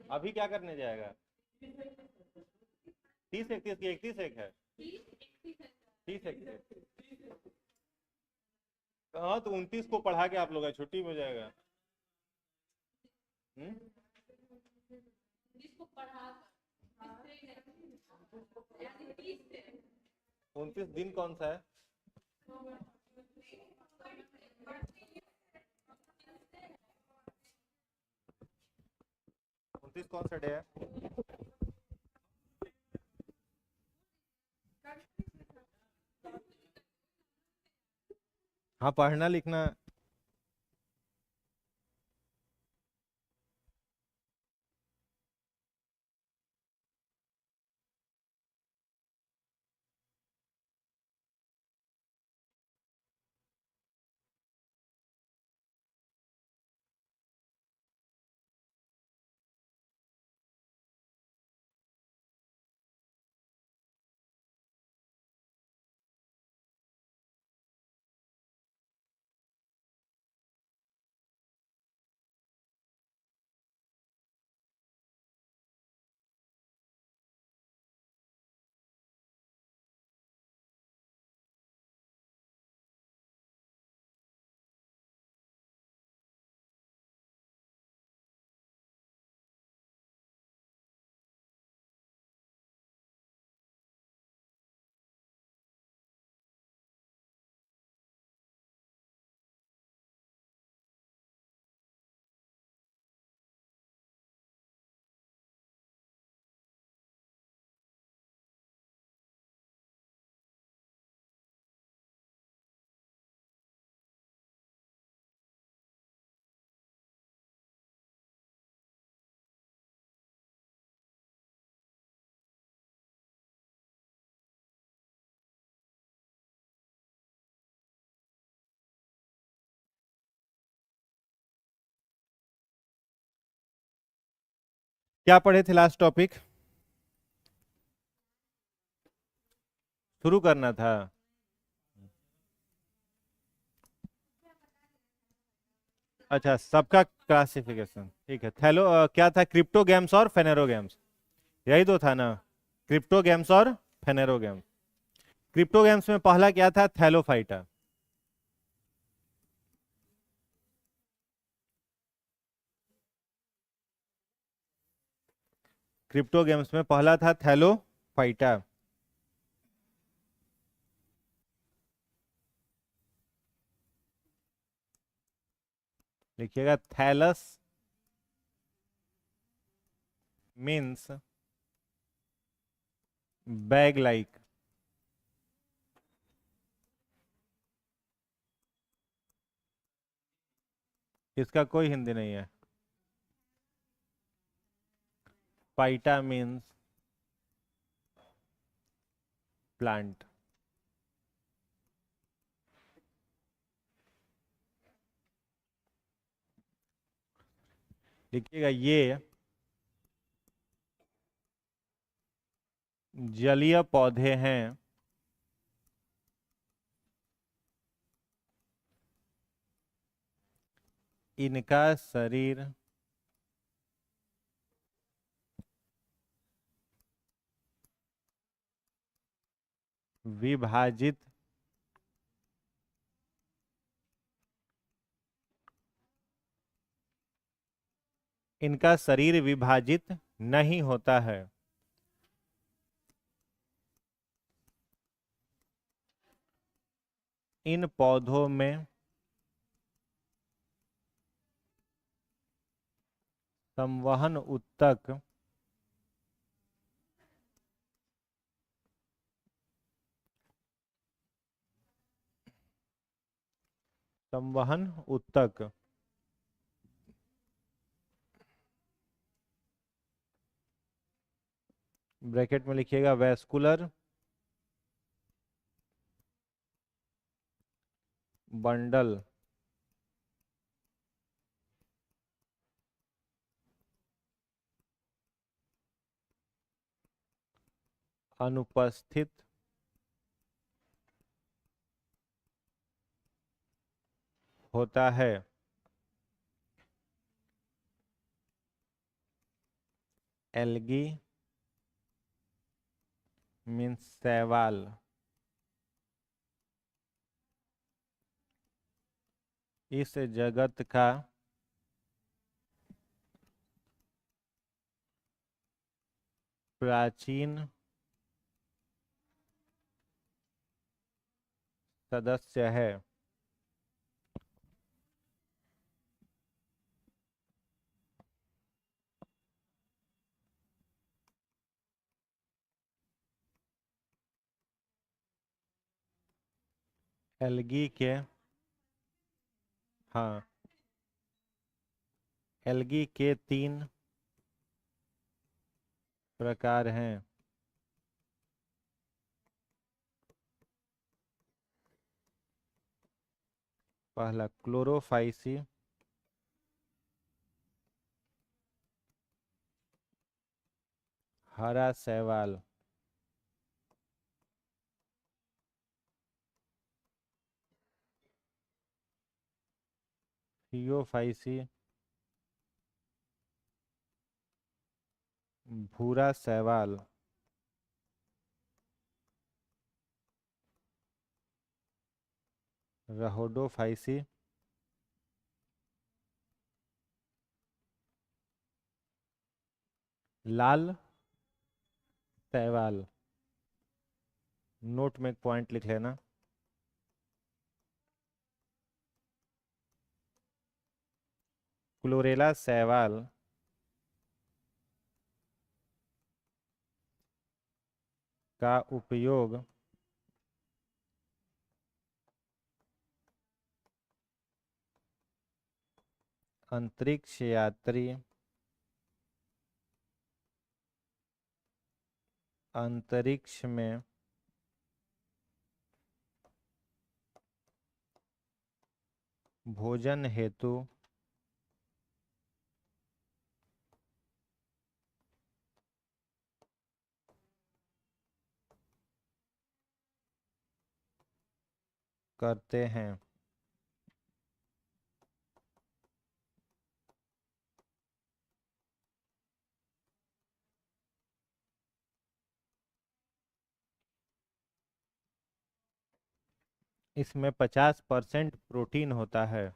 अभी क्या करने जाएगा? 30 31 की 31 है। 30 31। हाँ तो 29 को पढ़ा के आप लोग का छुट्टी हो जाएगा। हम्म। 29 दिन कौन सा है? 29 कौन सा डे है? हाँ पढ़ना लिखना। क्या पढ़े थे लास्ट टॉपिक? शुरू करना था। अच्छा सबका क्लासिफिकेशन ठीक है। थैलो क्या था? क्रिप्टो गेम्स और फेनेरो गेम्स, यही तो था ना। क्रिप्टो गेम्स और फेनेरो गेम्स। क्रिप्टो गेम्स में पहला क्या था? थैलोफाइटा। क्रिप्टो गेम्स में पहला था थैलोफाइटा। लिखिएगा थैलस मीन्स बैग लाइक। इसका कोई हिंदी नहीं है। Phyta means plant. लिखिएगा ये जलीय पौधे हैं। इनका शरीर विभाजित इनका शरीर विभाजित नहीं होता है। इन पौधों में संवहन ऊतक संवहन ऊतक ब्रैकेट में लिखिएगा वैस्कुलर बंडल अनुपस्थित होता है। एल्गी मीन्स शैवाल। इस जगत का प्राचीन सदस्य है। एल्गी के, हाँ, एल्गी के 3 प्रकार हैं। पहला क्लोरोफाइसी, हरा शैवाल, थियोफाइसी, भूरा शैवाल, रहोडोफाइसी, लाल शैवाल। नोट में एक पॉइंट लिख लेना। क्लोरेला शैवाल का उपयोग अंतरिक्ष यात्री अंतरिक्ष में भोजन हेतु करते हैं। इसमें 50% प्रोटीन होता है।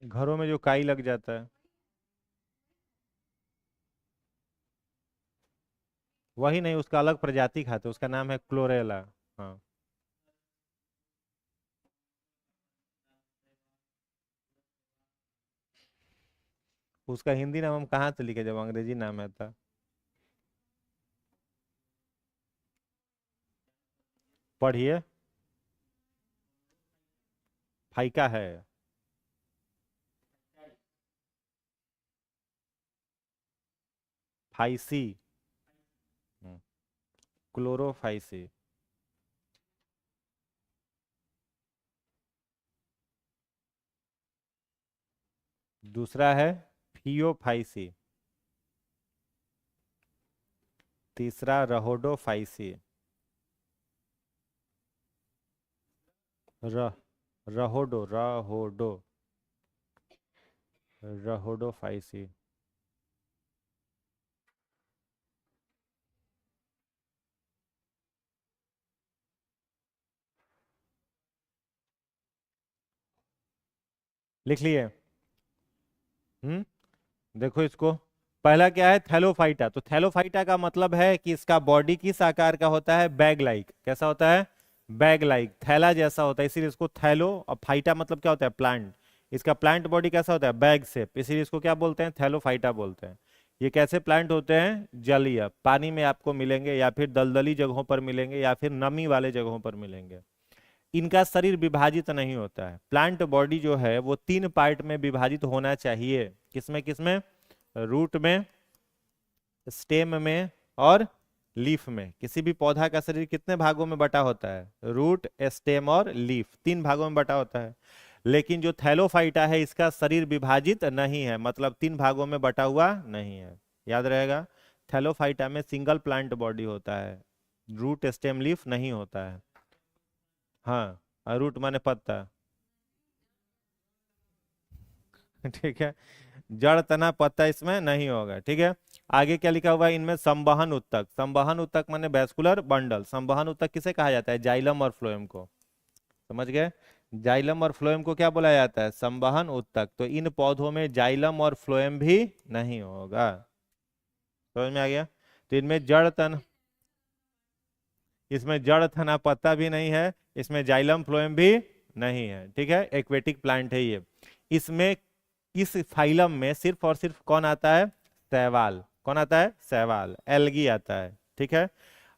घरों में जो काई लग जाता है, वही नहीं, उसका अलग प्रजाति खाते हैं, उसका नाम है क्लोरेला। हाँ, उसका हिंदी नाम हम कहाँ से लिखे जब अंग्रेजी नाम है था। पढ़िए। फाइका है। फाइसी। हम्म, क्लोरोफाइसी। दूसरा है फियोफाइसी, तीसरा रहोडोफाइसी, र रहोडो रहोडो रहोडोफाइसी। लिख लिए? देखो इसको, पहला क्या है, थैलोफाइटा। तो थैलोफाइटा का मतलब है कि इसका बॉडी किस आकार का होता है, बैग लाइक। कैसा होता है, बैग लाइक, थैला जैसा होता है, इसीलिए इसको थैलो। और फाइटा मतलब क्या होता है, प्लांट। इसका प्लांट बॉडी कैसा होता है, बैग शेप, इसीलिए इसको क्या बोलते हैं, थैलोफाइटा बोलते हैं। ये कैसे प्लांट होते हैं, जलीय, पानी में आपको मिलेंगे, या फिर दलदली जगहों पर मिलेंगे, या फिर नमी वाले जगहों पर मिलेंगे। इनका शरीर विभाजित नहीं होता है। प्लांट बॉडी जो है वो 3 पार्ट में विभाजित होना चाहिए। किसमें किसमें, रूट में, स्टेम में, और लीफ में। किसी भी पौधा का शरीर कितने भागों में बटा होता है, रूट, स्टेम और लीफ, 3 भागों में बटा होता है। लेकिन जो थैलोफाइटा है इसका शरीर विभाजित नहीं है, मतलब 3 भागों में बटा हुआ नहीं है। याद रहेगा, थैलोफाइटा में सिंगल प्लांट बॉडी होता है, रूट स्टेम लीफ नहीं होता है। हाँ, रूट माने पत्ता। ठीक है, जड़ तना पत्ता इसमें नहीं होगा। ठीक है, आगे क्या लिखा हुआ है, इनमें संवहन उत्तक। संवहन उत्तक माने वैस्कुलर बंडल। संवहन उत्तक किसे कहा जाता है, जाइलम और फ्लोएम को। समझ गए, जाइलम और फ्लोएम को क्या बोला जाता है, संवहन उत्तक। तो इन पौधों में जाइलम और फ्लोएम भी नहीं होगा। समझ में आ गया। तो इनमें जड़ तन, इसमें जड़ तना पत्ता भी नहीं है, इसमें जाइलम फ्लोएम भी नहीं है। ठीक है, एक्वेटिक प्लांट है ये। इसमें, इस फाइलम में सिर्फ और सिर्फ कौन आता है, शैवाल। कौन आता है, शैवाल, एल्गी आता है। ठीक है,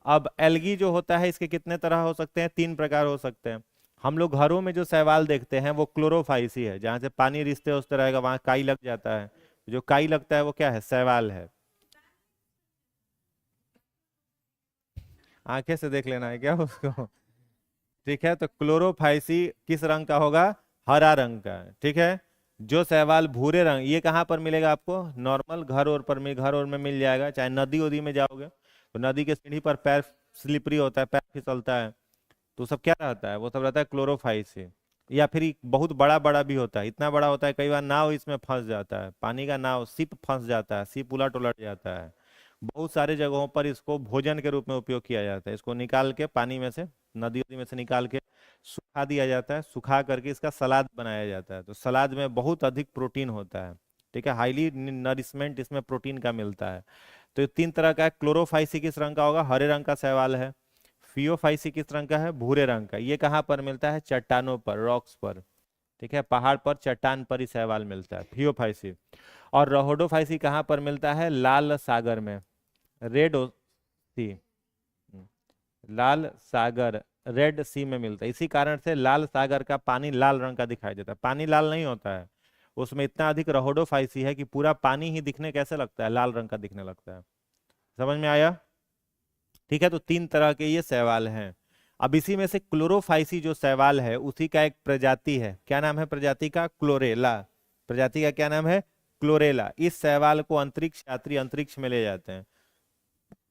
अब एल्गी जो होता है इसके कितने तरह हो सकते हैं, 3 प्रकार हो सकते हैं। हम लोग घरों में जो शैवाल देखते हैं वो क्लोरोफाइसी है, जहां से पानी रिसते उस रहेगा वहां काई लग जाता है। जो काई लगता है वो क्या है, शैवाल है। आंखें से देख लेना है क्या उसको। ठीक है, तो क्लोरोफाइसी किस रंग का होगा, हरा रंग का। ठीक है, जो शैवाल भूरे रंग, ये कहाँ पर मिलेगा आपको, नॉर्मल घर और पर में, घर और में मिल जाएगा। चाहे नदी उदी में जाओगे तो नदी के सीढ़ी पर पैर स्लिपरी होता है, पैर फिसलता है, तो सब क्या रहता है, वो सब रहता है क्लोरोफाइसी। या फिर बहुत बड़ा बड़ा भी होता है, इतना बड़ा होता है कई बार नाव इसमें फंस जाता है, पानी का नाव, सिप फंस जाता है, सिप उलट उलट जाता है। बहुत सारे जगहों पर इसको भोजन के रूप में उपयोग किया जाता है। इसको निकाल के पानी में से, नदी उदी में से निकाल के सुखा दिया जाता है, सुखा करके इसका सलाद बनाया जाता है। तो सलाद में बहुत अधिक प्रोटीन होता है। ठीक है, हाईली नरिशमेंट इसमें प्रोटीन का मिलता है। तो ये 3 तरह का है। क्लोरोफाइसी किस रंग का होगा, हरे रंग का शैवाल है। फियोफाइसी किस रंग का है, भूरे रंग का। ये कहाँ पर मिलता है, चट्टानों पर, रॉक्स पर। ठीक है, पहाड़ पर, चट्टान पर ही शैवाल मिलता है, फियोफाइसी। और रहोडोफाइसी कहाँ पर मिलता है, लाल सागर में, रेड सी, लाल सागर, रेड सी में मिलता है। इसी कारण से लाल सागर का पानी लाल रंग का दिखाई देता है। पानी लाल नहीं होता है, उसमें इतना अधिक रहोडोफाइसी है कि पूरा पानी ही दिखने कैसे लगता है, लाल रंग का दिखने लगता है। समझ में आया। ठीक है, तो 3 तरह के ये शैवाल हैं। अब इसी में से क्लोरोफाइसी जो शैवाल है उसी का एक प्रजाति है, क्या नाम है प्रजाति का, क्लोरेला। प्रजाति का क्या नाम है, क्लोरेला। इस शैवाल को अंतरिक्ष यात्री अंतरिक्ष में ले जाते हैं।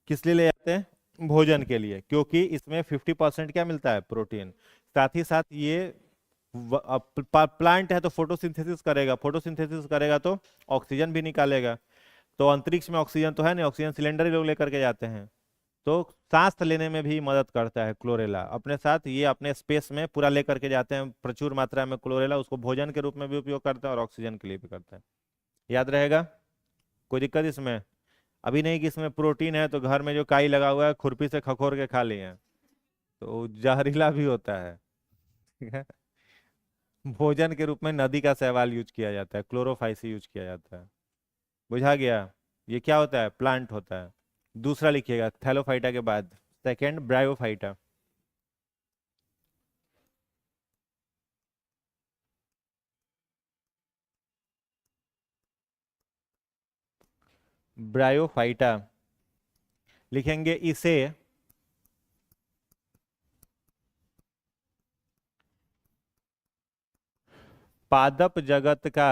किस लिए ले जाते हैं, भोजन के लिए, क्योंकि इसमें 50% क्या मिलता है, प्रोटीन। साथ ही साथ ये प्लांट है तो फोटोसिंथेसिस करेगा, फोटोसिंथेसिस करेगा तो ऑक्सीजन भी निकालेगा। तो अंतरिक्ष में ऑक्सीजन तो है नहीं, ऑक्सीजन सिलेंडर ही लोग लेकर के जाते हैं। तो सांस लेने में भी मदद करता है क्लोरेला। अपने साथ ये अपने स्पेस में पूरा लेकर के जाते हैं प्रचुर मात्रा में क्लोरेला, उसको भोजन के रूप में भी उपयोग करते हैं और ऑक्सीजन के लिए भी करते हैं। याद रहेगा, कोई दिक्कत इसमें अभी नहीं कि इसमें प्रोटीन है तो घर में जो काई लगा हुआ है खुरपी से खखोर के खा लिए, तो जहरीला भी होता है। ठीक है, भोजन के रूप में नदी का शैवाल यूज किया जाता है, क्लोरोफाइसी यूज किया जाता है। बुझा गया, ये क्या होता है, प्लांट होता है। दूसरा लिखिएगा थैलोफाइटा के बाद, सेकेंड ब्रायोफाइटा। ब्रायोफाइटा लिखेंगे, इसे पादप जगत का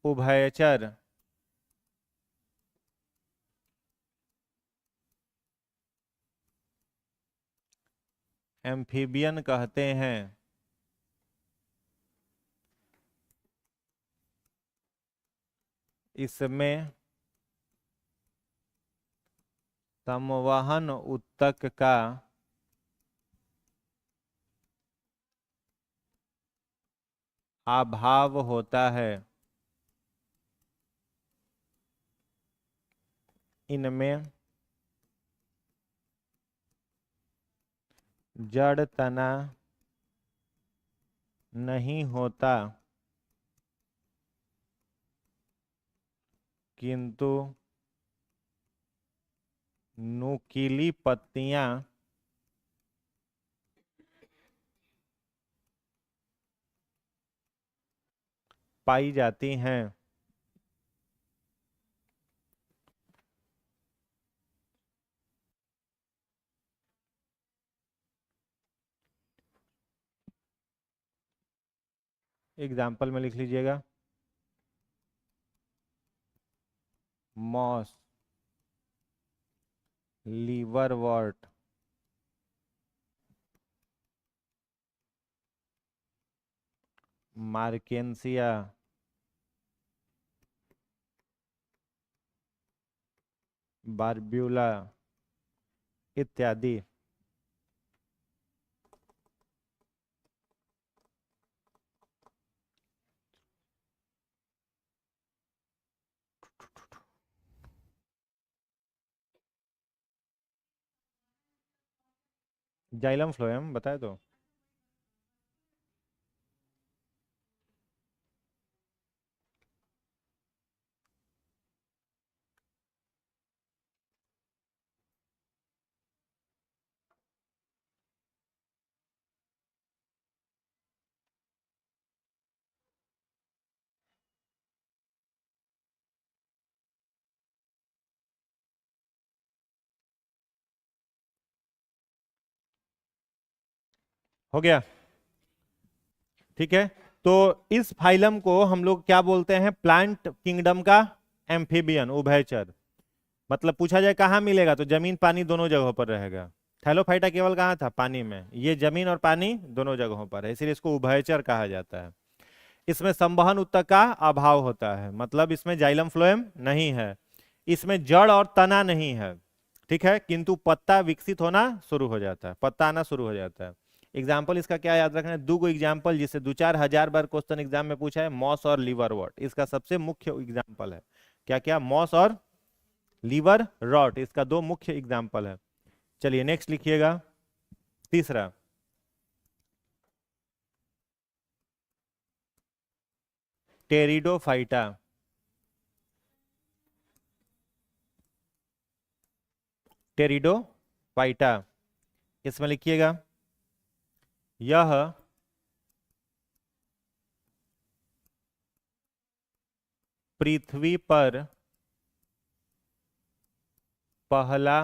उभयचर। एम्फीबियन कहते हैं। इसमें संवहन ऊतक का अभाव होता है। इनमें जड़ तना नहीं होता, किंतु नुकीली पत्तियां पाई जाती हैं। एग्जाम्पल में लिख लीजिएगा। मॉस, लीवरवर्ट, मार्केंसिया, बारब्यूला इत्यादि। जाइलम फ्लोएम बताए तो। हो गया, ठीक है। तो इस फाइलम को हम लोग क्या बोलते हैं? प्लांट किंगडम का एम्फीबियन, उभयचर। मतलब पूछा जाए कहाँ मिलेगा, तो जमीन पानी दोनों जगहों पर रहेगा। थैलोफाइटा केवल कहाँ था? पानी में। ये जमीन और पानी दोनों जगहों पर है, इसलिए इसको उभयचर कहा जाता है। इसमें संवहन ऊतक का अभाव होता है, मतलब इसमें जाइलम फ्लोएम नहीं है, इसमें जड़ और तना नहीं है, ठीक है, किंतु पत्ता विकसित होना शुरू हो जाता है, पत्ता आना शुरू हो जाता है। एग्जाम्पल इसका क्या याद रखना है? दो गो एग्जाम्पल जिसे 2-4 हजार बार क्वेश्चन एग्जाम में पूछा है, मॉस और लीवर रॉट, इसका सबसे मुख्य एग्जाम्पल है। क्या क्या? मॉस और लीवर रॉट, इसका दो मुख्य एग्जाम्पल है। चलिए नेक्स्ट लिखिएगा, तीसरा। टेरिडोफाइटा। टेरिडोफाइटा, इसमें लिखिएगा, यह पृथ्वी पर पहला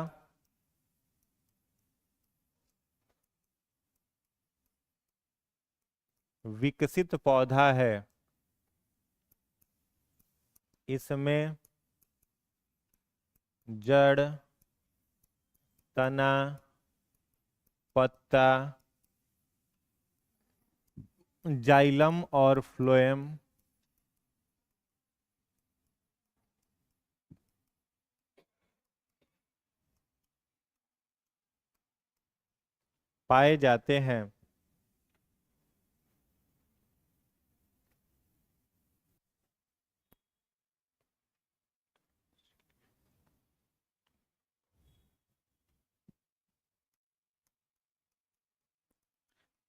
विकसित पौधा है। इसमें जड़, तना, पत्ता, जाइलम और फ्लोएम पाए जाते हैं।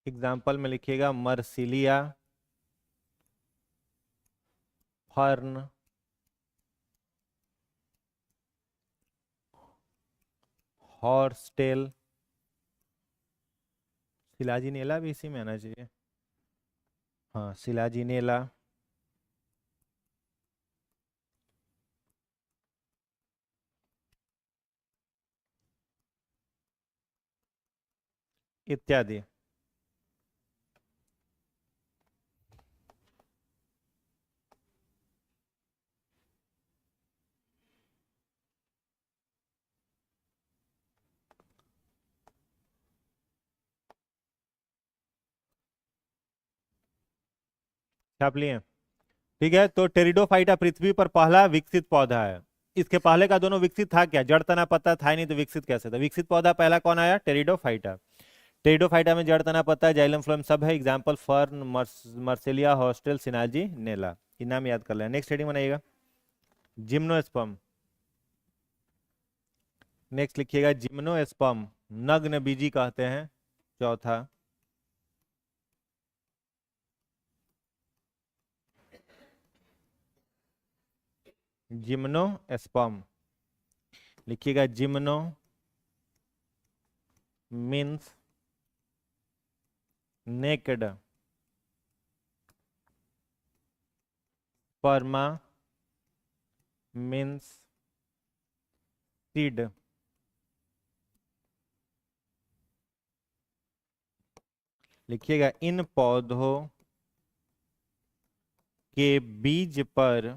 एग्जाम्पल में लिखिएगा, मर्सिलिया, फर्न, हॉर्सटेल, सिलाजिनेला भी इसी में आना चाहिए, हाँ सिलाजिनेला, इत्यादि। छाप लिए? ठीक है, तो टेरिडोफाइटा पृथ्वी पर पहला विकसित पौधा है। इसके पहले का दोनों विकसित था क्या? जड़ तना पत्ता था ही नहीं, तो विकसित कैसे था? विकसित पौधा पहला कौन आया? टेरिडोफाइटा। टेरिडोफाइटा में जड़ तना पत्ता जाइलम फ्लोएम सब है। एग्जाम्पल फर्न, मर्सेलिया, हॉस्टेल, सिनाजी, नेला। ये नाम याद कर लें। नेक्स्ट हेडिंग बनाइएगा, जिम्नोस्पर्म। नेक्स्ट लिखिएगा जिम्नोस्पर्म, नग्न बीजी कहते हैं। चौथा, जिम्नोस्पर्म। लिखिएगा gymno means naked, perma means seed. लिखिएगा इन पौधों के बीज पर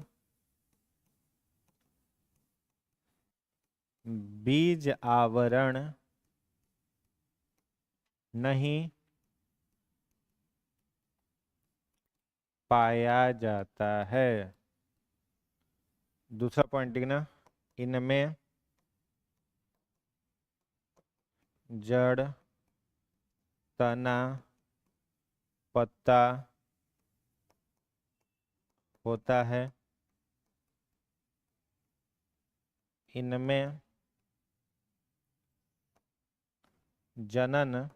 बीज आवरण नहीं पाया जाता है। दूसरा पॉइंट लिखना, इनमें जड़, तना, पत्ता होता है। इनमें जनन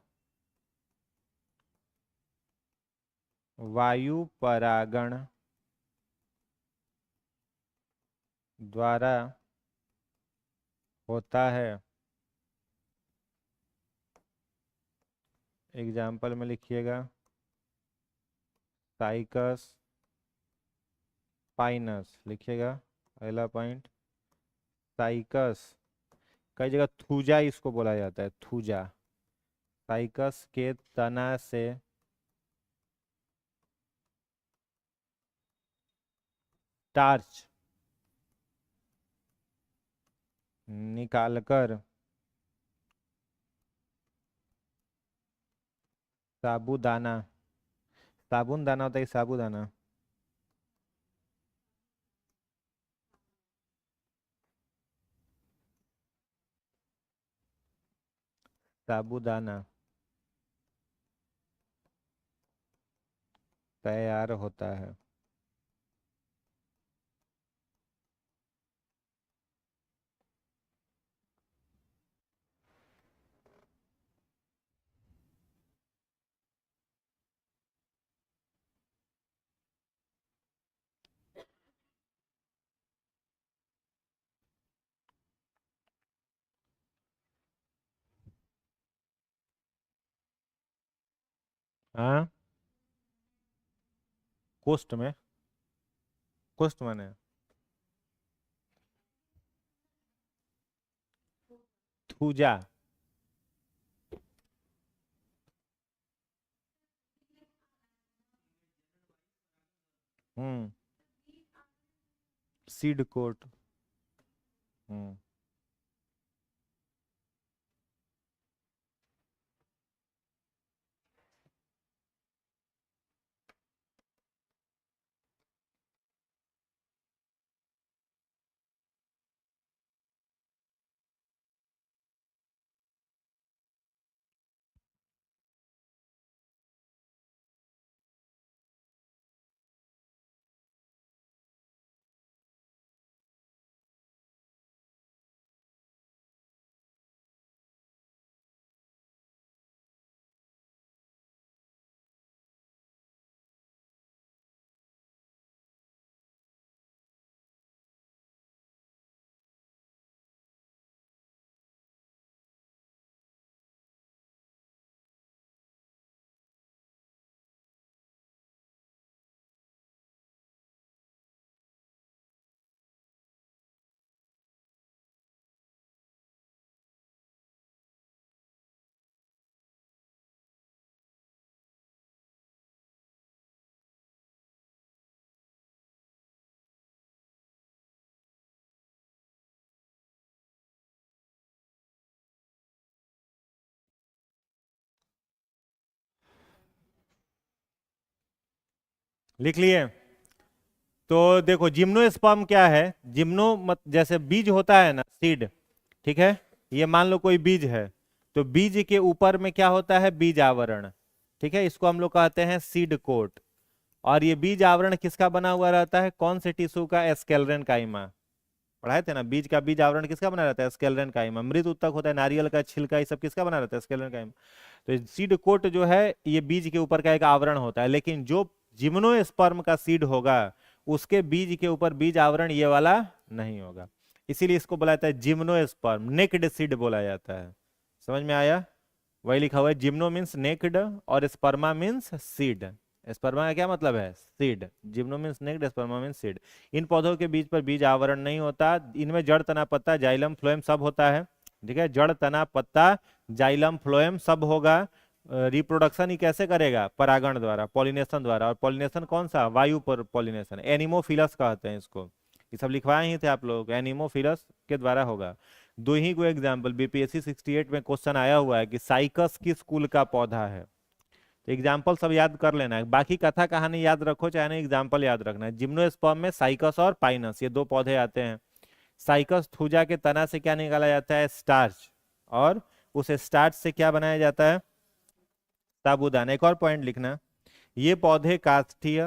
वायु परागण द्वारा होता है। एग्जाम्पल में लिखिएगा साइकस पाइनस। लिखिएगा अगला पॉइंट, साइकस, कई जगह थूजा इसको बोला जाता है, थूजा। साइकस के तना से स्टार्च निकालकर साबूदाना, साबुन दाना होता है कि साबूदाना? साबूदाना तैयार होता है। हाँ, कोस्ट में, कोस्ट माने थूजा। हम्म, सीड कोट। हम्म। लिख लिए। तो देखो जिम्नोस्पर्म क्या है, जिम्नो मत जैसे बीज होता है ना, सीड, ठीक है, ये मान लो कोई बीज है, तो बीज के ऊपर में क्या होता है, बीज आवरण, ठीक है, इसको हम लोग कहते हैं सीड कोट। और ये बीज आवरण किसका बना हुआ रहता है, कौन से टिश्यू का, एस्केलरेन काइमा। पढ़ाए थे ना, बीज का बीज आवरण किसका बना रहता है, एस्केलरेन काइमा। मृद उत्तक होता है, नारियल का छिलका, ये सब किसका बना रहता है, एस्केलरेन काइमा। तो सीड कोट जो है ये बीज के ऊपर का एक आवरण होता है, लेकिन जो जिम्नोस्पर्म का सीड होगा उसके बीज के ऊपर बीज आवरण ये वाला नहीं होगा, इसीलिए इसको बोला जाता है जिम्नोस्पर्म, नेक्ड सीड बोला जाता है। समझ में आया, वही लिखा हुआ है, जिम्नो मीन्स नेक्ड और स्पर्मा मीन्स सीड। स्पर्मा का क्या मतलब है, seed. Gymno means naked, sperma means seed. इन पौधों के बीज पर बीज आवरण नहीं होता, इनमें जड़, तना, पत्ता, जाइलम, फ्लोएम सब होता है, ठीक है, जड़, तना, पत्ता, जाइलम, फ्लोएम सब होगा। रिप्रोडक्शन ही कैसे करेगा, परागण द्वारा, पॉलिनेशन द्वारा। और पॉलिनेशन कौन सा, वायु पर पॉलिनेशन, एनिमोफिलस कहते हैं इसको। ये सब लिखवाए ही थे आप लोग, एनिमोफिलस के द्वारा होगा। दो ही को एग्जाम्पल बीपीएससी 68 में क्वेश्चन आया हुआ है कि साइकस किस कुल का पौधा है। तो एग्जाम्पल सब याद कर लेना है, बाकी कथा कहानी याद रखो चाहे नहीं, एग्जाम्पल याद रखना है। जिम्नोस्पर्म में साइकस और पाइनस ये दो पौधे आते हैं। साइकस थूजा के तना से क्या निकाला जाता है, स्टार्च, और उस स्टार्च से क्या बनाया जाता है, साबूदाना। एक और पॉइंट लिखना, ये पौधे काष्ठीय,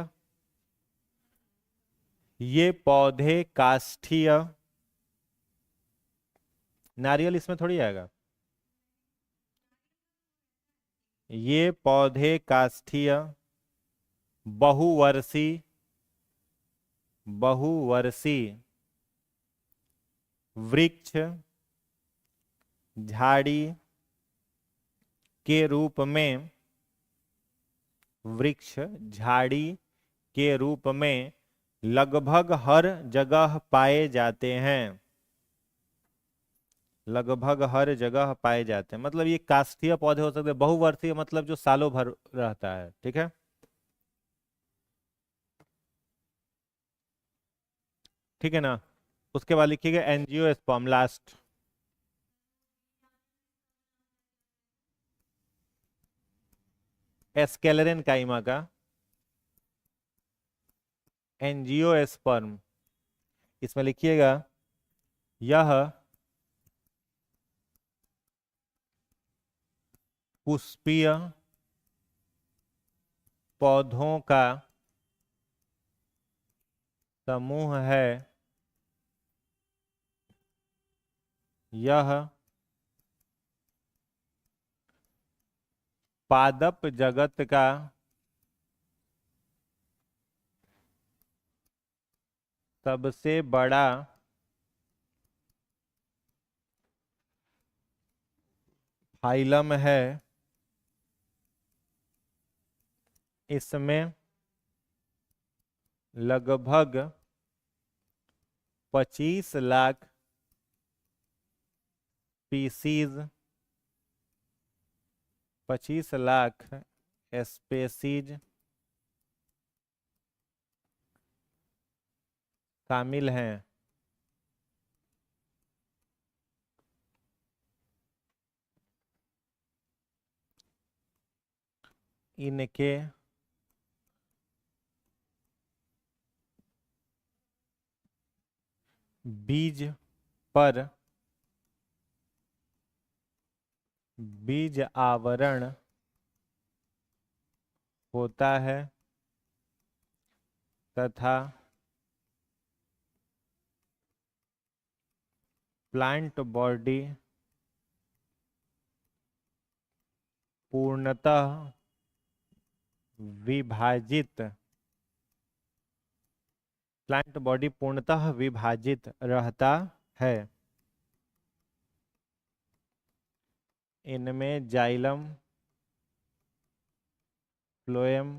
ये पौधे काष्ठीय, नारियल इसमें थोड़ी आएगा, ये पौधे काष्ठीय, बहुवर्षी, बहुवर्षी वृक्ष, झाड़ी के रूप में, वृक्ष झाड़ी के रूप में लगभग हर जगह पाए जाते हैं, लगभग हर जगह पाए जाते हैं। मतलब ये काष्ठीय पौधे हो सकते हैं, बहुवर्षीय मतलब जो सालों भर रहता है, ठीक है। ठीक है ना, उसके बाद लिखिएगा एंजियोस्पर्म लास्ट। एस्केलरेन काइमा का एंजियोस्पर्म, इसमें लिखिएगा यह पुष्पीय पौधों का समूह है, यह पादप जगत का सबसे बड़ा फाइलम है, इसमें लगभग 25 लाख स्पीसीज, 25 लाख स्पेसीज शामिल हैं। इनके बीज पर बीज आवरण होता है तथा प्लांट बॉडी पूर्णतः विभाजित, प्लांट बॉडी पूर्णतः विभाजित रहता है। इनमें जाइलम, फ्लोएम,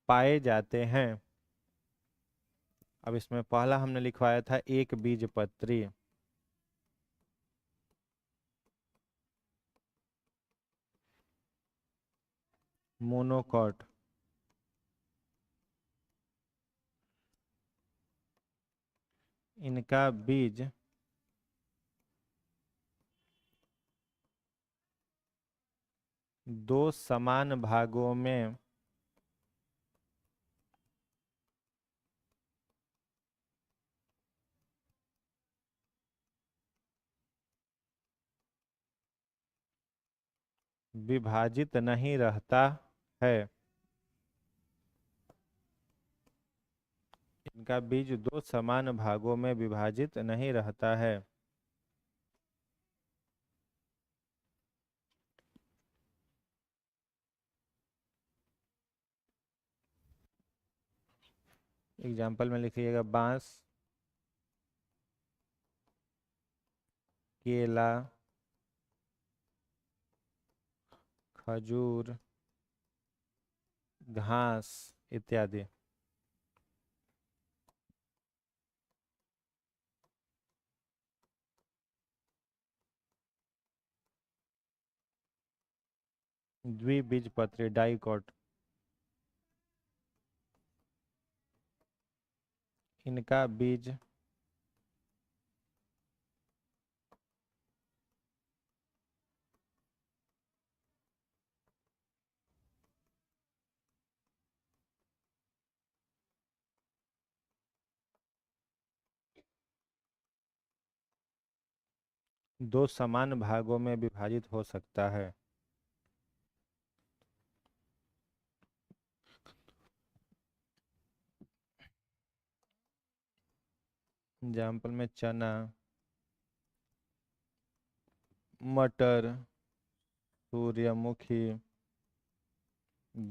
पाए जाते हैं। अब इसमें पहला हमने लिखवाया था एक बीजपत्री, मोनोकॉट, इनका बीज दो समान भागों में विभाजित नहीं रहता है। इनका बीज दो समान भागों में विभाजित नहीं रहता है। एग्जाम्पल में लिखिएगा बांस, केला, खजूर, घास इत्यादि। द्विबीजपत्री डाइकॉट, इनका बीज दो समान भागों में विभाजित हो सकता है। एग्जाम्पल में चना, मटर, सूर्यमुखी,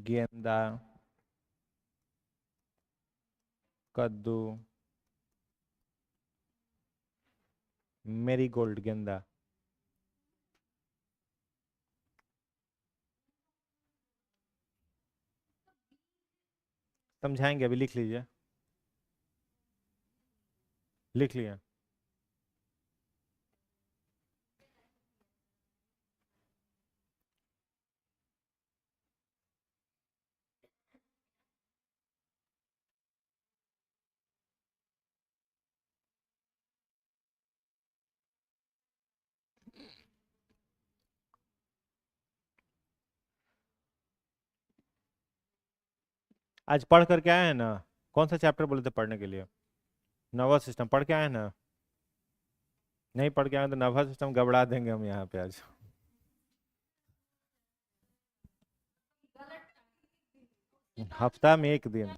गेंदा, कद्दू, मेरीगोल्ड गेंदा। समझाएंगे, अभी लिख लीजिए। लिख लिया। आज पढ़ करके आए हैं ना? कौन सा चैप्टर बोले थे पढ़ने के लिए? नर्वस सिस्टम पढ़ के आए हैं ना? नहीं पढ़ के आए तो नर्वस सिस्टम गबड़ा देंगे हम यहाँ पे आज। हफ्ता में एक दिन।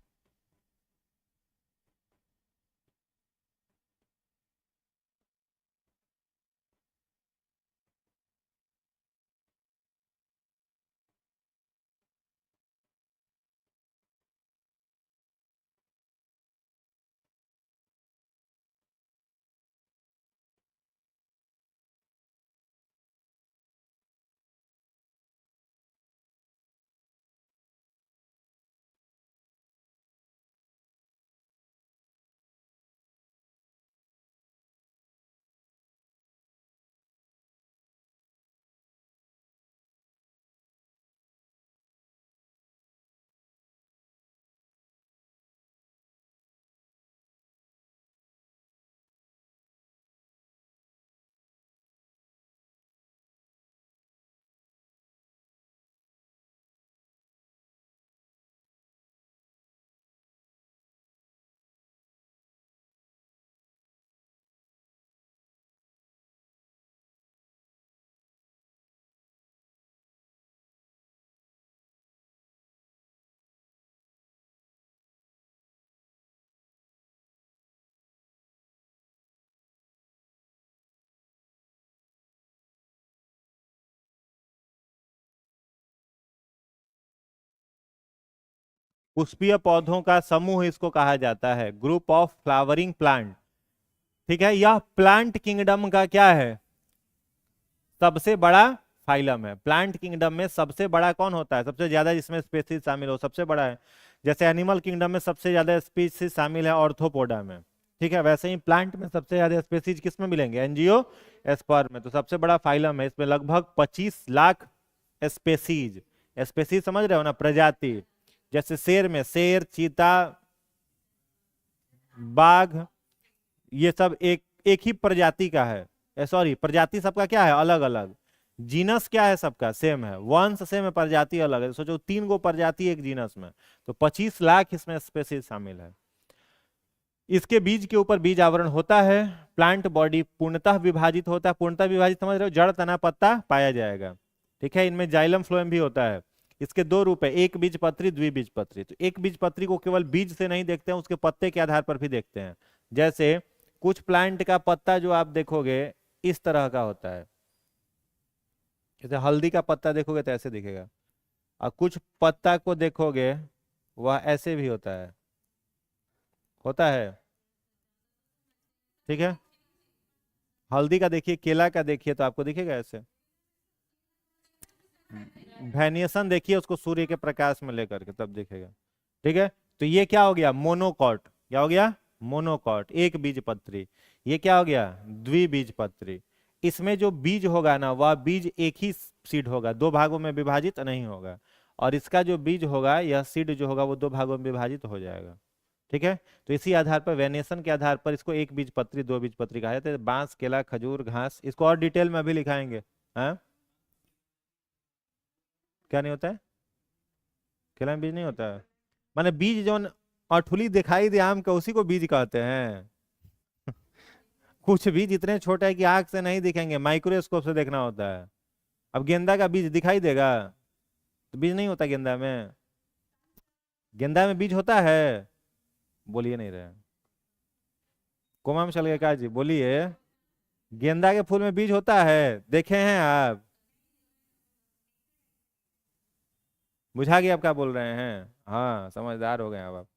पुष्पीय पौधों का समूह इसको कहा जाता है, ग्रुप ऑफ फ्लावरिंग प्लांट। ठीक है, यह प्लांट किंगडम का क्या है? सबसे बड़ा फाइलम है। प्लांट किंगडम में सबसे बड़ा कौन होता है? सबसे ज्यादा जिसमें स्पीसीज शामिल हो, सबसे बड़ा है। जैसे एनिमल किंगडम में सबसे ज्यादा स्पीसीज शामिल है ऑर्थोपोडा में, ठीक है, वैसे ही प्लांट में सबसे ज्यादा स्पीसीज किस में मिलेंगे? एंजियो एस्पर्म में। तो सबसे बड़ा फाइलम है, इसमें लगभग 25 लाख स्पेसीज। स्पेसीज समझ रहे हो ना? प्रजाति। जैसे शेर में शेर, चीता, बाघ, ये सब एक एक ही प्रजाति का है। सॉरी, प्रजाति सबका क्या है? अलग अलग। जीनस क्या है, सबका सेम है, वंश सेम है, प्रजाति अलग है। सोचो 3 गो प्रजाति एक जीनस में, तो 25 लाख इसमें स्पेसीज शामिल है। इसके बीज के ऊपर बीज आवरण होता है। प्लांट बॉडी पूर्णतः विभाजित होता है। पूर्णतः विभाजित समझ रहे हो, जड़ तना पत्ता पाया जाएगा। ठीक है, इनमें जाइलम फ्लोएम भी होता है। इसके 2 रूप है, एक बीजपत्री, द्विबीजपत्री। तो एक बीजपत्री को केवल बीज से नहीं देखते हैं, उसके पत्ते के आधार पर भी देखते हैं। जैसे कुछ प्लांट का पत्ता जो आप देखोगे इस तरह का होता है, जैसे हल्दी का पत्ता देखोगे तो ऐसे दिखेगा, और कुछ पत्ता को देखोगे वह ऐसे भी होता है। ठीक है, हल्दी का देखिए, केला का देखिए तो आपको दिखेगा ऐसे। वेनिएशन देखिए उसको सूर्य के प्रकाश में लेकर के, तब दिखेगा। ठीक है, तो ये क्या हो गया, मोनोकॉट। क्या हो गया, मोनोकॉट, एक बीजपत्री। ये क्या हो गया, द्विबीजपत्री। इसमें जो बीज होगा ना, वह बीज एक ही सीड होगा, 2 भागों में विभाजित नहीं होगा। और इसका जो बीज होगा, यह सीड जो होगा वो 2 भागों में विभाजित हो जाएगा। ठीक है, तो इसी आधार पर, वेरिएशन के आधार पर इसको एक बीजपत्री, 2 बीजपत्री कहा जाता है। बांस, केला, खजूर, घास, इसको और डिटेल में अभी लिखाएंगे। हाँ, क्या नहीं होता है, केला में बीज नहीं होता है। माने बीज जो अठुली दिखाई दे आम का, उसी को बीज कहते हैं। कुछ बीज इतने छोटे हैं कि आंख से नहीं दिखेंगे, माइक्रोस्कोप से देखना होता है। अब गेंदा का बीज दिखाई देगा, तो बीज नहीं होता गेंदा में। गेंदा में बीज होता है, बोलिए नहीं रहे, कोमा में चल गए का जी, बोलिए। गेंदा के फूल में बीज होता है, देखे हैं आप? बुझा गया आप क्या बोल रहे हैं? हाँ, समझदार हो गए अब आप।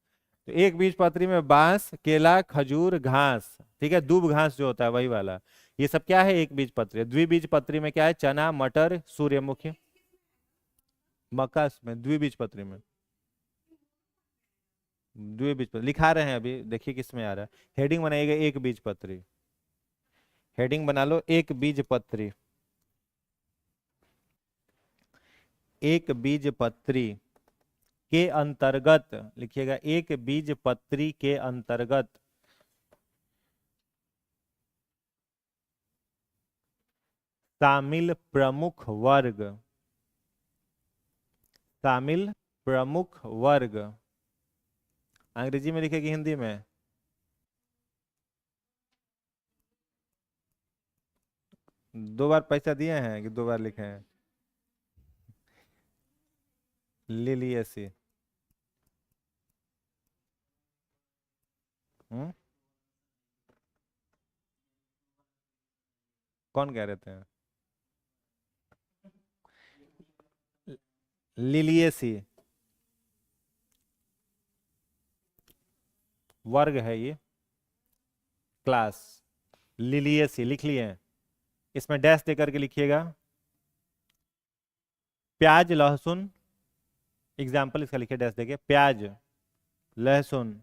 तो एक बीज पत्री में बांस, केला, खजूर, घास, ठीक है, दूब घास जो होता है वही वाला, ये सब क्या है, एक बीज पत्री। द्विबीज पत्री में क्या है, चना, मटर, सूर्यमुखी, मक्का। में द्विबीज पत्री में, द्विबीज पत्री लिखा रहे हैं अभी, देखिए किस में आ रहा है। हेडिंग बनाइएगा, एक बीज पत्री। हेडिंग बना लो, एक बीज पत्री। एक बीज पत्री के अंतर्गत लिखिएगा, एक बीज पत्री के अंतर्गत शामिल प्रमुख वर्ग, शामिल प्रमुख वर्ग। अंग्रेजी में लिखेगी, हिंदी में? 2 बार पैसा दिए हैं कि 2 बार लिखे हैं? लिलियसी। हम्म, कौन कह रहे थे? लिलियसी वर्ग है ये, क्लास। लिलियसी लिख लिए हैं, इसमें डैश देकर के लिखिएगा। प्याज, लहसुन, एग्जाम्पल इसका लिखिए डैश देके, प्याज, लहसुन,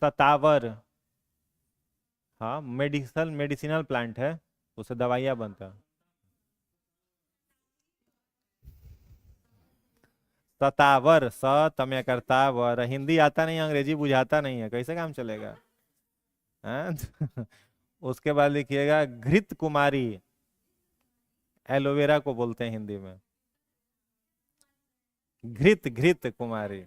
सतावर। हाँ, मेडिसिनल प्लांट है, उससे दवाइयाँ बनता है। सतावर, स तमय करता वर। हिंदी आता नहीं, अंग्रेजी बुझाता नहीं है, कैसे काम चलेगा? हाँ? उसके बाद लिखिएगा घृत कुमारी, एलोवेरा को बोलते हैं हिंदी में, घृत घृत कुमारी।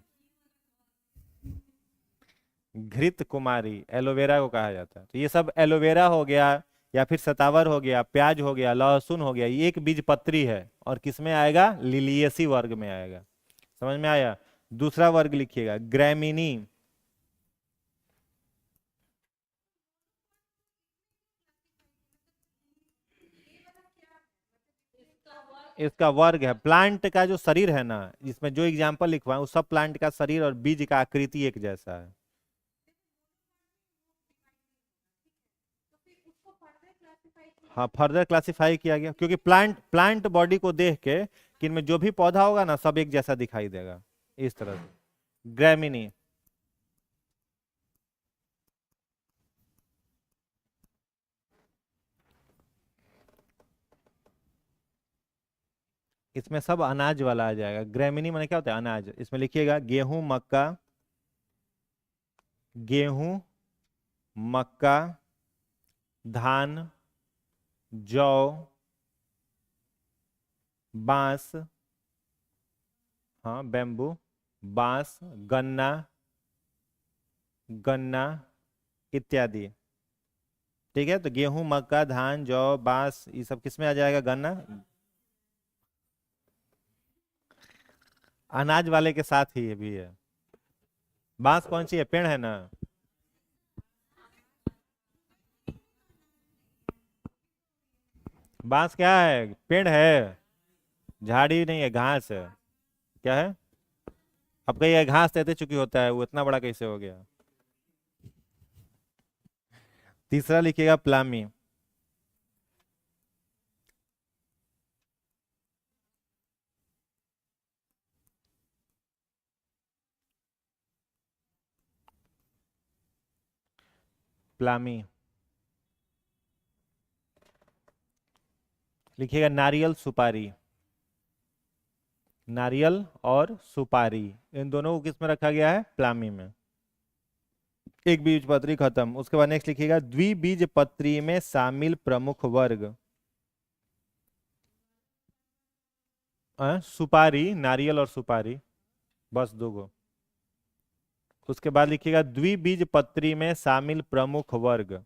घृत कुमारी एलोवेरा को कहा जाता है। तो ये सब एलोवेरा हो गया, या फिर सतावर हो गया, प्याज हो गया, लहसुन हो गया, ये एक बीजपत्री है। और किसमें आएगा, लिलियसी वर्ग में आएगा। समझ में आया? दूसरा वर्ग लिखिएगा, ग्रैमिनी। इसका वर्ग है, प्लांट का जो शरीर है ना, इसमें जो एग्जाम्पल लिखवाए उस सब प्लांट का शरीर और बीज का आकृति एक जैसा है। हाँ, फर्दर क्लासिफाई किया गया, क्योंकि प्लांट बॉडी को देख के कि इनमें जो भी पौधा होगा ना, सब एक जैसा दिखाई देगा, इस तरह से। ग्रैमिनी। इसमें सब अनाज वाला आ जाएगा। ग्रैमिनी माने क्या होता है, अनाज। इसमें लिखिएगा गेहूं, मक्का, गेहूं, मक्का, धान, जौ, बांस, हाँ बैम्बू, बांस, गन्ना, गन्ना इत्यादि। ठीक है, तो गेहूं, मक्का, धान, जौ, बांस, ये सब किस में आ जाएगा? गन्ना। अनाज वाले के साथ ही ये भी है। बांस कौन सी है? पेड़ है ना। बांस क्या है? पेड़ है, झाड़ी नहीं है, घास है। क्या है? अब कहीं घास तैते चुकी होता है, वो इतना बड़ा कैसे हो गया? तीसरा लिखिएगा प्लामी। प्लामी लिखिएगा नारियल सुपारी। नारियल और सुपारी, इन दोनों को किस में रखा गया है? प्लामी में। एक बीज पत्री खत्म। उसके बाद नेक्स्ट लिखिएगा द्विबीज पत्री में शामिल प्रमुख वर्ग। सुपारी, नारियल और सुपारी, बस दो गो। उसके बाद लिखिएगा द्विबीज पत्री में शामिल प्रमुख वर्ग।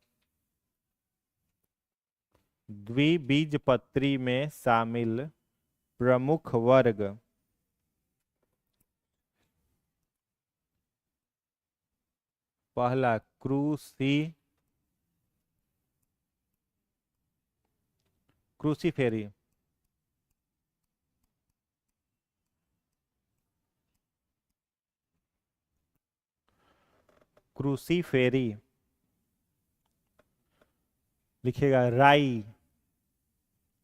द्विबीजपत्री में शामिल प्रमुख वर्ग। पहला क्रूसी, क्रूसीफेरी। क्रूसीफेरी। लिखिएगा राई।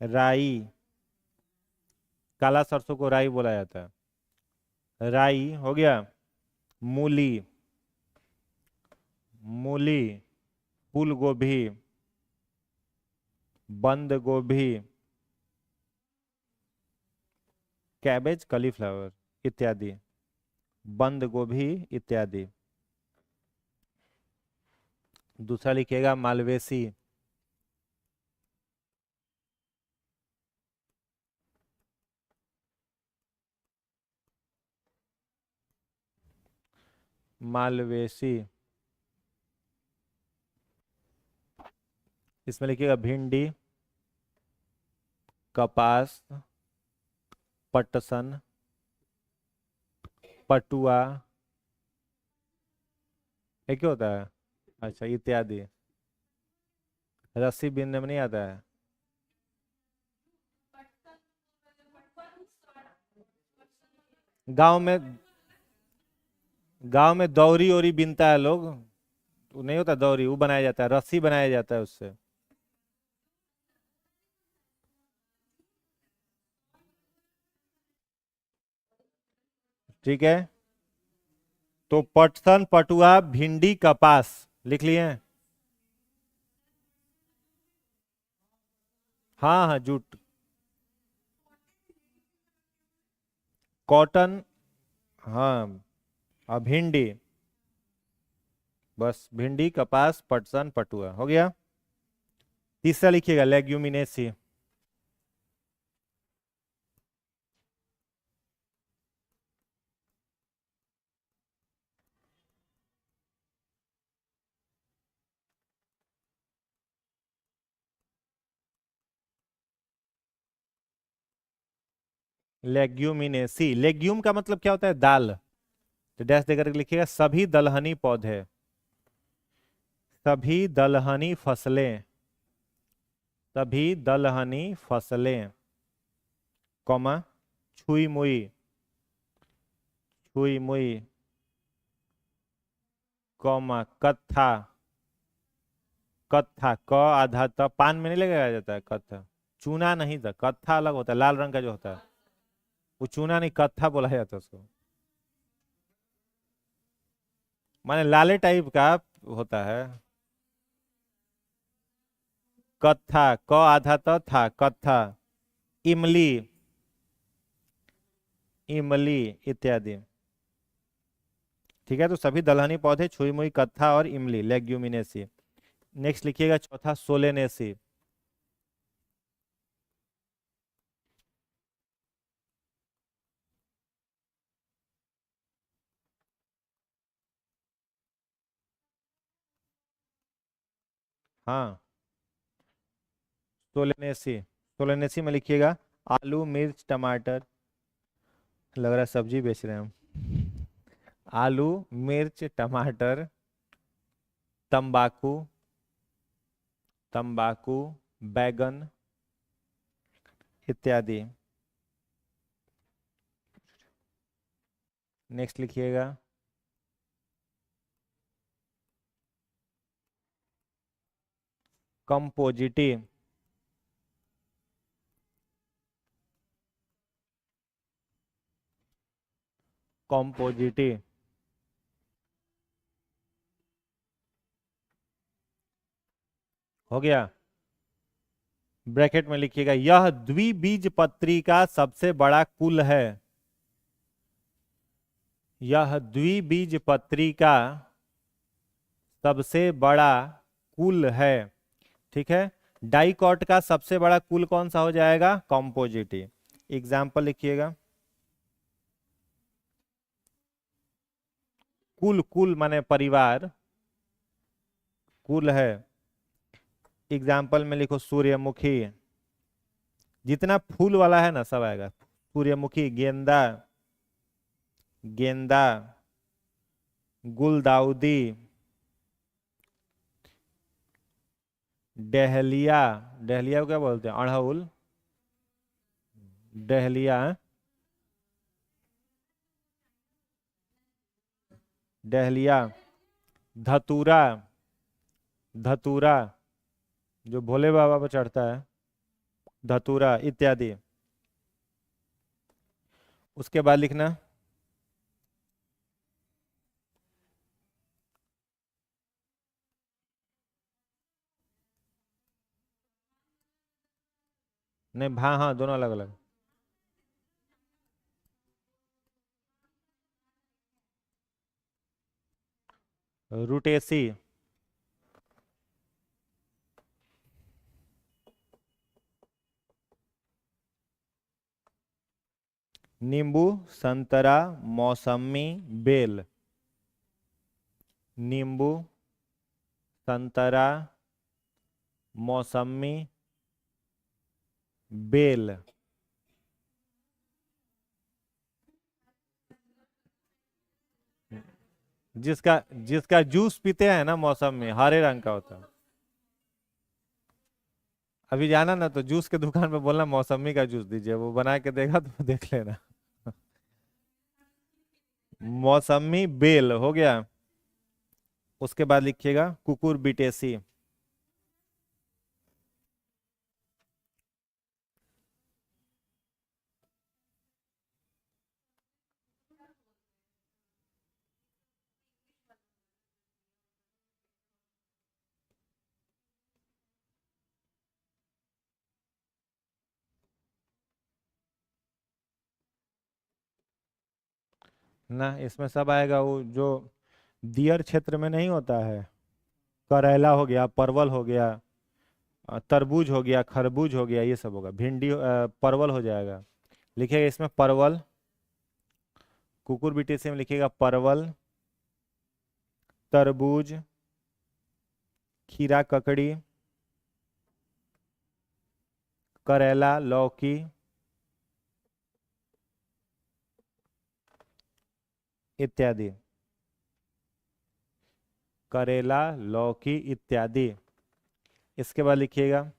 राई, काला सरसों को राई बोला जाता है। राई हो गया। मूली, मूली, फूल गोभी, बंद गोभी, कैबेज, कलीफ्लावर इत्यादि। बंद गोभी इत्यादि। दूसरा लिखिएगा मालवेसी। मालवेसी, इसमें लिखिएगा भिंडी, कपास, पटसन, पटुआ, एक ही होता है। अच्छा, इत्यादि। रस्सी बीनने में नहीं आता है। गांव में, गांव में दौरी ओरी बीनता है लोग, वो नहीं होता दौरी, वो बनाया जाता है, रस्सी बनाया जाता है उससे। ठीक है, तो पटसन, पटुआ, भिंडी, कपास लिख लिए। हाँ हाँ, जूट, कॉटन, हाँ। और भिंडी, बस भिंडी, कपास, पटसन, पटुआ हो गया। तीसरा लिखिएगा लेग्यूमिनेसी। लेग्यूमिनेसी, लेग्यूम का मतलब क्या होता है? दाल। तो डैश देकर के लिखिएगा सभी दलहनी पौधे, सभी दलहनी फसलें, सभी दलहनी फसलें, कॉमा, छुई मुई, छुई मुई, कॉमा, कत्था, कत्था, क आधा त, पान में नहीं लगाया जाता है कत्था। चूना नहीं था, कत्था अलग होता है, लाल रंग का जो होता है, वो चूना नहीं, कत्था बोला जाता है उसको। माने लाले टाइप का होता है। कत्था, क आधा त था, कत्था। इमली, इमली इत्यादि। ठीक है, तो सभी दलहनी पौधे, छुई मुई, कत्था और इमली, लेग्यूमिनेसी। नेक्स्ट लिखिएगा चौथा सोलेनेसी। हाँ, सोलेनेसी। सोलेनेसी में लिखिएगा आलू मिर्च टमाटर। लग रहा है सब्जी बेच रहे हैं हम। आलू मिर्च टमाटर तंबाकू, तंबाकू बैगन इत्यादि। नेक्स्ट लिखिएगा कंपोजिटी। कंपोजिटी हो गया। ब्रैकेट में लिखिएगा यह द्विबीजपत्री का सबसे बड़ा कुल है। यह द्विबीजपत्री का सबसे बड़ा कुल है। ठीक है। डाइकॉट का सबसे बड़ा कुल कौन सा हो जाएगा? कंपोजिटी। एग्जाम्पल लिखिएगा। कुल, कुल माने परिवार, कुल है। एग्जाम्पल में लिखो सूर्यमुखी। जितना फूल वाला है ना सब आएगा। सूर्यमुखी, गेंदा, गेंदा, गुलदाउदी, डहलिया। डहलिया को क्या बोलते हैं? अड़हुल, डहलिया, डहलिया, धतूरा, धतूरा जो भोले बाबा पर चढ़ता है, धतूरा इत्यादि। उसके बाद लिखना नहीं, हाँ हाँ, दोनों अलग अलग। रुटेसी, नींबू, संतरा, मौसमी, बेल। नींबू, संतरा, मौसमी, बेल। जिसका जिसका जूस पीते हैं ना मौसम में, हरे रंग का होता है। अभी जाना ना तो जूस के दुकान पे बोलना मौसमी का जूस दीजिए, वो बना के देगा तो देख लेना। मौसमी बेल हो गया। उसके बाद लिखिएगा कुकुर बिटेसी। ना इसमें सब आएगा, वो जो दियर क्षेत्र में नहीं होता है। करेला हो गया, परवल हो गया, तरबूज हो गया, खरबूज हो गया, ये सब होगा। भिंडी, परवल हो जाएगा। लिखिएगा इसमें परवल। कुकुर बिटेसी में लिखिएगा परवल, तरबूज, खीरा ककड़ी, करेला, लौकी इत्यादि। करेला, लौकी इत्यादि। इसके बाद लिखिएगा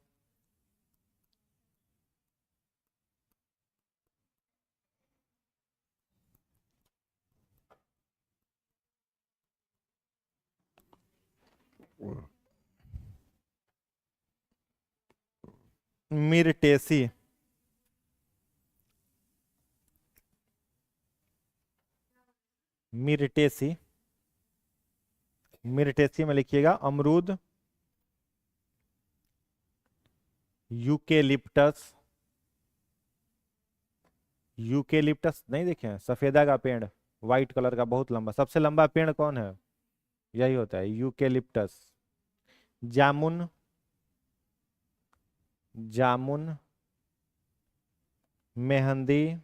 मिर्टेसी। मिर्टेसी, मिर्टेसी में लिखिएगा अमरूद, यूकेलिप्टस। यूकेलिप्टस नहीं देखे हैं? सफेदा का पेड़, व्हाइट कलर का, बहुत लंबा। सबसे लंबा पेड़ कौन है? यही होता है, यूकेलिप्टस। जामुन, जामुन, मेहंदी,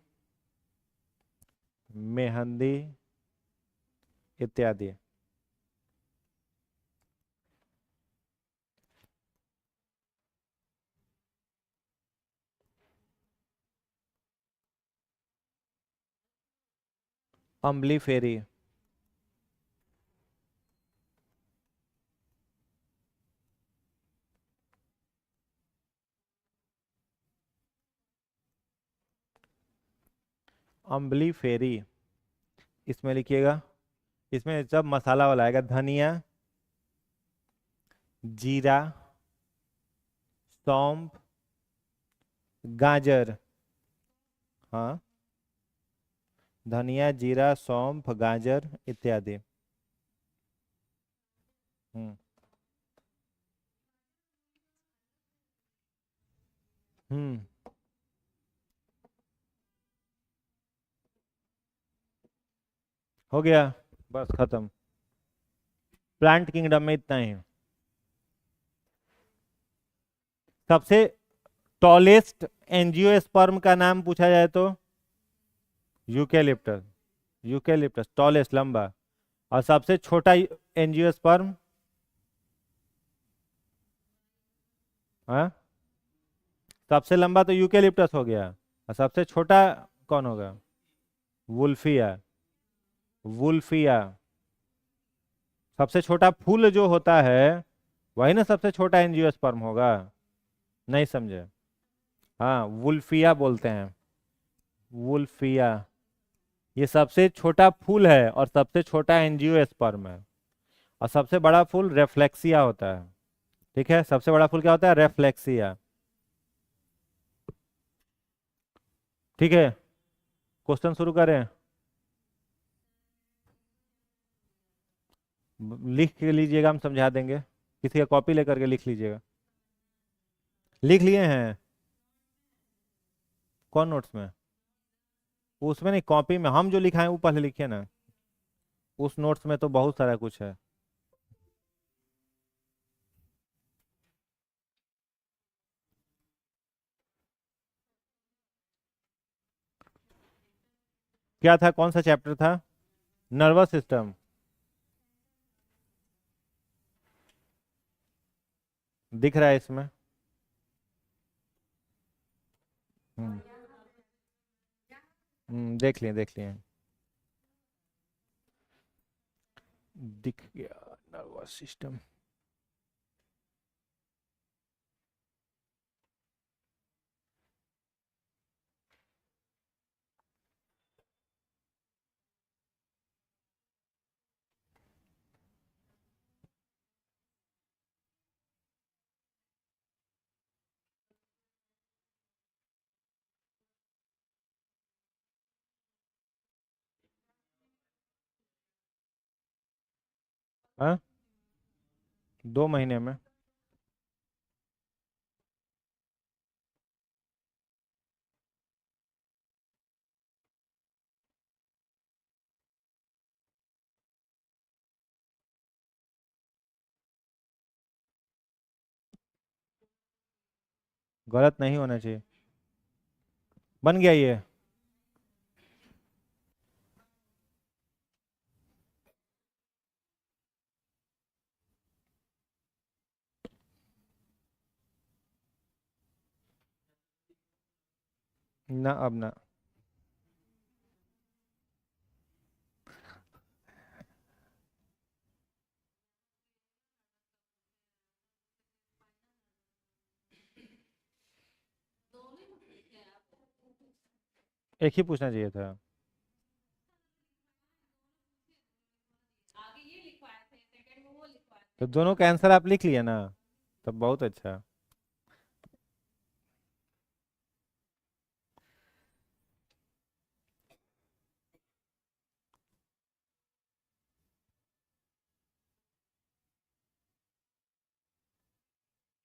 मेहंदी इत्यादि। अम्बली फेरी। अम्बली फेरी, इसमें लिखिएगा, इसमें सब मसाला वाला आएगा, धनिया, जीरा, सौंफ, गाजर। हाँ, धनिया, जीरा, सौंफ, गाजर इत्यादि। हम्म। हम्म। हो गया, बस खत्म। प्लांट किंगडम में इतना ही। सबसे टॉलेस्ट एंजियोस्पर्म का नाम पूछा जाए तो यूकेलिप्टस। यूकेलिप्टस टॉलेस्ट, लंबा। और सबसे छोटा एंजियोस्पर्म? हाँ, सबसे लंबा तो यूकेलिप्टस हो गया, और सबसे छोटा कौन होगा? वुल्फिया। वुल्फिया। सबसे छोटा फूल जो होता है वही ना सबसे छोटा एंजियोस्पर्म होगा। नहीं समझे? हाँ, वुल्फिया बोलते हैं। वुल्फिया। ये सबसे छोटा फूल है और सबसे छोटा एंजियोस्पर्म है। और सबसे बड़ा फूल रेफ्लेक्सिया होता है। ठीक है, सबसे बड़ा फूल क्या होता है? रेफ्लेक्सिया। ठीक है, क्वेश्चन शुरू करें। लिख के लीजिएगा, हम समझा देंगे। किसी का कॉपी लेकर के लिख लीजिएगा। लिख लिए हैं? कौन नोट्स में? उसमें नहीं, कॉपी में हम जो लिखाएं वो पहले लिखिए ना। उस नोट्स में तो बहुत सारा कुछ है। क्या था, कौन सा चैप्टर था? Nervous system. दिख रहा है इसमें। हम्म। देख लिए, देख लिए। दिख गया नर्वस सिस्टम। हाँ, 2 महीने में। गलत नहीं होना चाहिए। बन गया ये। ना, अब ना। एक ही पूछना चाहिए था। तो दोनों का आंसर आप लिख लिए ना, तब बहुत अच्छा।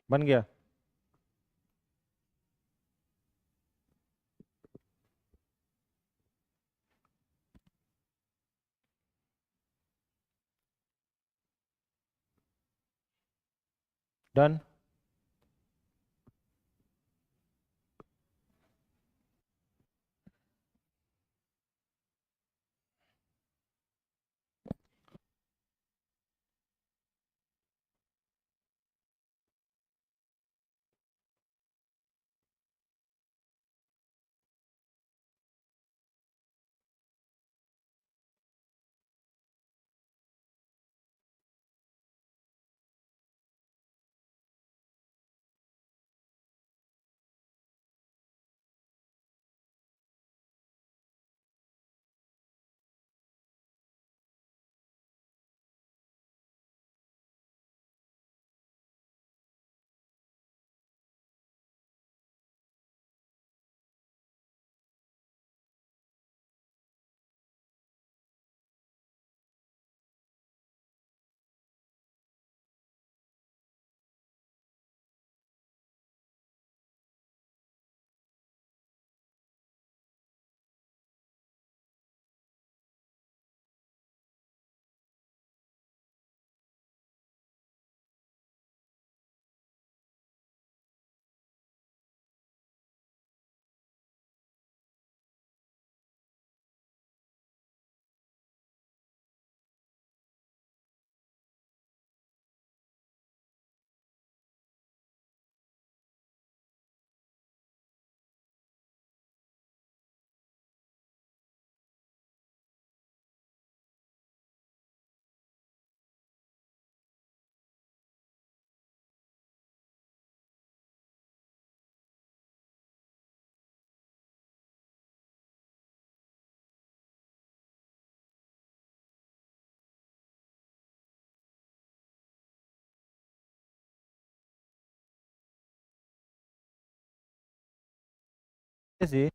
बन गया। डन। जी।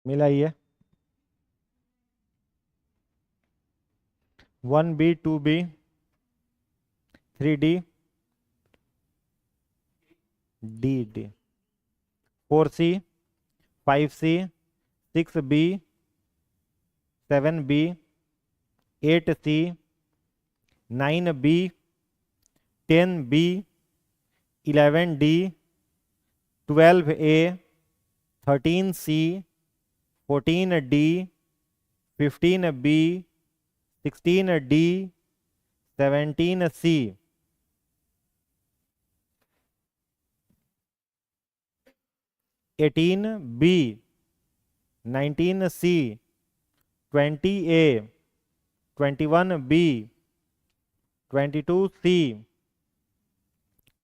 मिलाइए। 1B 2B 3D D 4C 5C 6B 7B 8C 9B 10B 11D 12A 13C 14D 15B 16D 17C 18B 19C 20A 21B 22C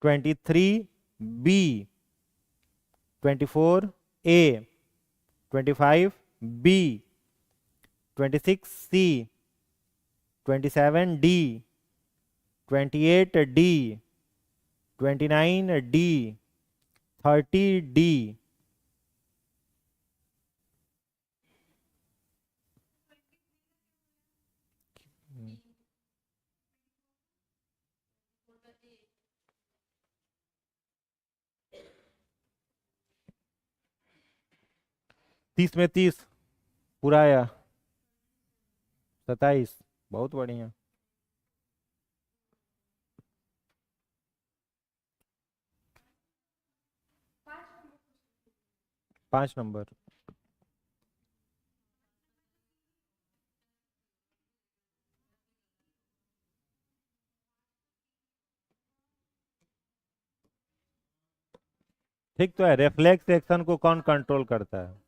23B 24A 25B 26C 27D 28D 29D 30D 30 में 30 पूरा आया। 27 बहुत बढ़िया। 5 number. ठीक तो है। Reflex action को कौन कंट्रोल करता है?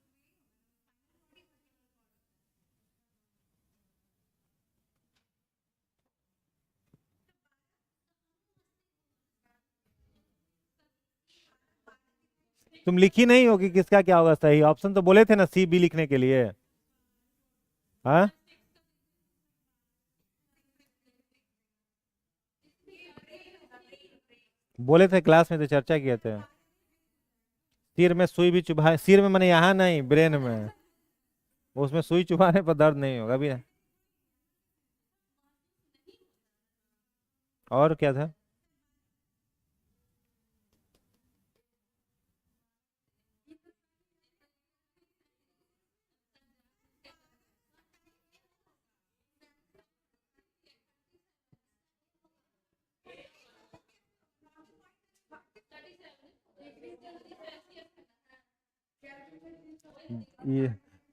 तुम लिखी नहीं होगी किसका क्या होगा सही। ऑप्शन तो बोले थे ना सी बी लिखने के लिए। हाँ, बोले थे क्लास में तो चर्चा किए थे। सिर में सुई भी चुभा, सिर में मैंने यहाँ नहीं ब्रेन में, उसमें सुई चुभाने पर दर्द नहीं होगा अभी। और क्या था? ये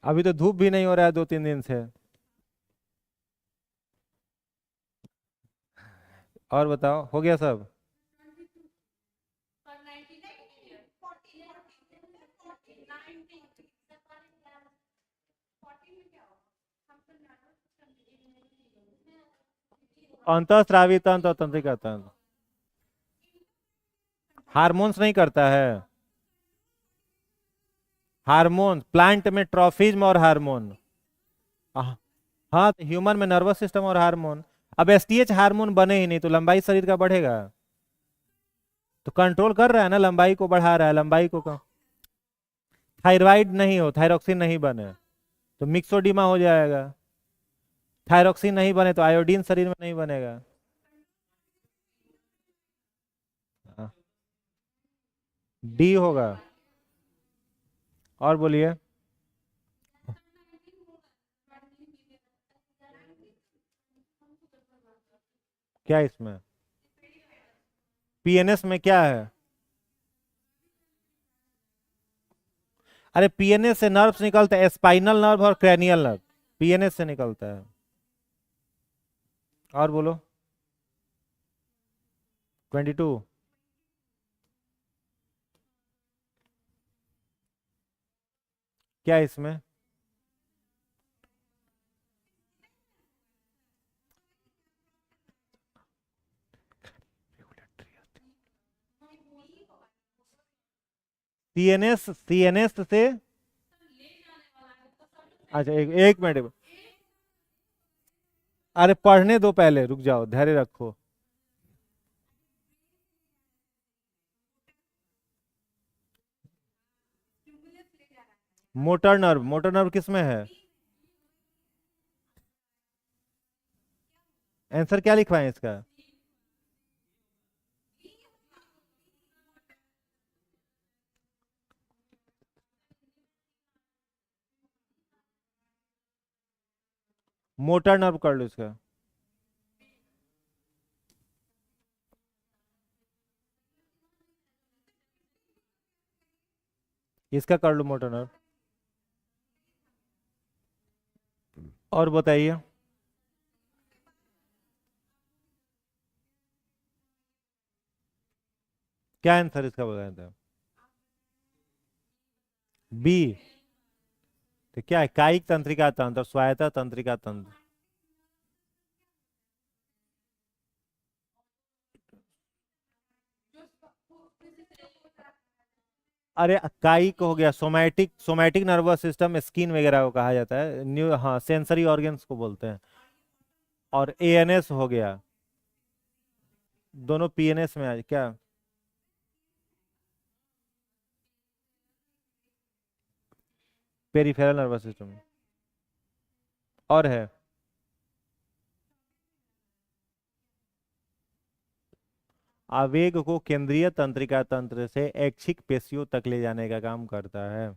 अभी तो धूप भी नहीं हो रहा है 2-3 दिन से। और बताओ, हो गया सब? अंतःस्रावी तंत्र और तंत्रिका तंत्र हार्मोन्स नहीं करता है। हार्मोन प्लांट में ट्रॉफिज्म और हार्मोन। हाँ, तो ह्यूमन में नर्वस सिस्टम और हार्मोन। अब एसटीएच हार्मोन बने ही नहीं तो लंबाई शरीर का बढ़ेगा? तो कंट्रोल कर रहा है ना, लंबाई को बढ़ा रहा है, लंबाई को कम। थायराइड नहीं हो, थायरोक्सिन नहीं बने तो मिक्सोडिमा हो जाएगा। थायरोक्सिन नहीं बने तो आयोडीन शरीर में नहीं बनेगा। डी होगा। और बोलिए। क्या इसमें? पीएनएस में क्या है? अरे पीएनएस से नर्व्स निकलते हैं, स्पाइनल नर्व और क्रैनियल नर्व पीएनएस से निकलता है। और बोलो। 22। क्या इसमें? सीएनएस, सीएनएस से। अच्छा एक मिनट। अरे पढ़ने दो पहले, रुक जाओ, धैर्य रखो। मोटर नर्व किस में है? आंसर क्या लिखवाएं इसका? मोटर नर्व कर लो इसका। इसका कर लो मोटर नर्व। और बताइए। क्या आंसर इसका बताया था? बी। तो क्या है? कायिक तंत्रिका तंत्र, स्वायत्ता तंत्रिका तंत्र। अरे कायिक हो गया, somatic, somatic nervous system, skin वगैरह को कहा जाता है, न्यू, हाँ सेंसरी ऑर्गन्स को बोलते हैं। और एएनएस हो गया। दोनों पीएनएस में आ क्या? Peripheral nervous system. और है। आवेग को केंद्रीय तंत्रिका तंत्र से ऐच्छिक पेशियों तक ले जाने का काम करता है।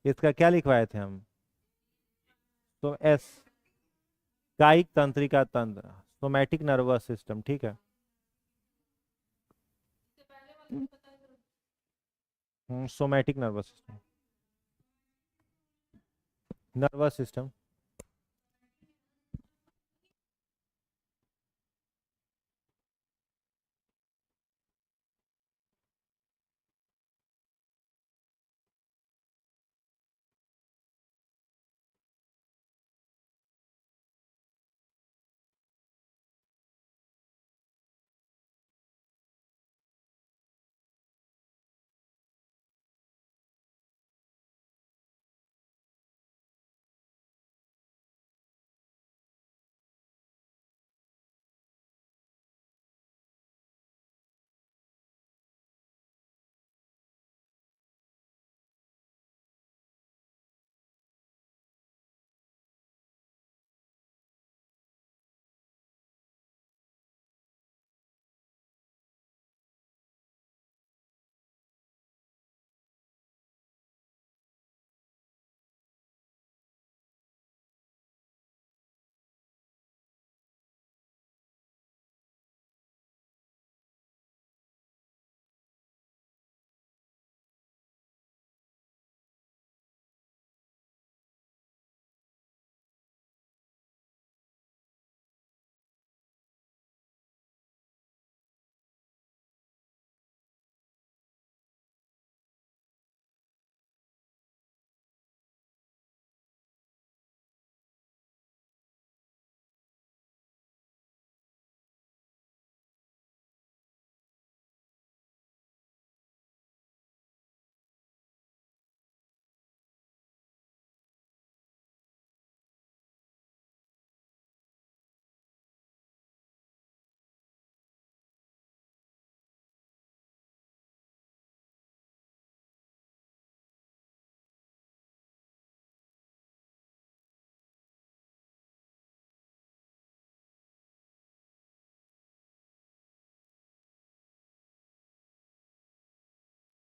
इसका क्या लिखवाए थे हम? तो एस, कायिक तंत्रिका तंत्र, सोमैटिक नर्वस सिस्टम, ठीक है। Somatic nervous system, nervous system.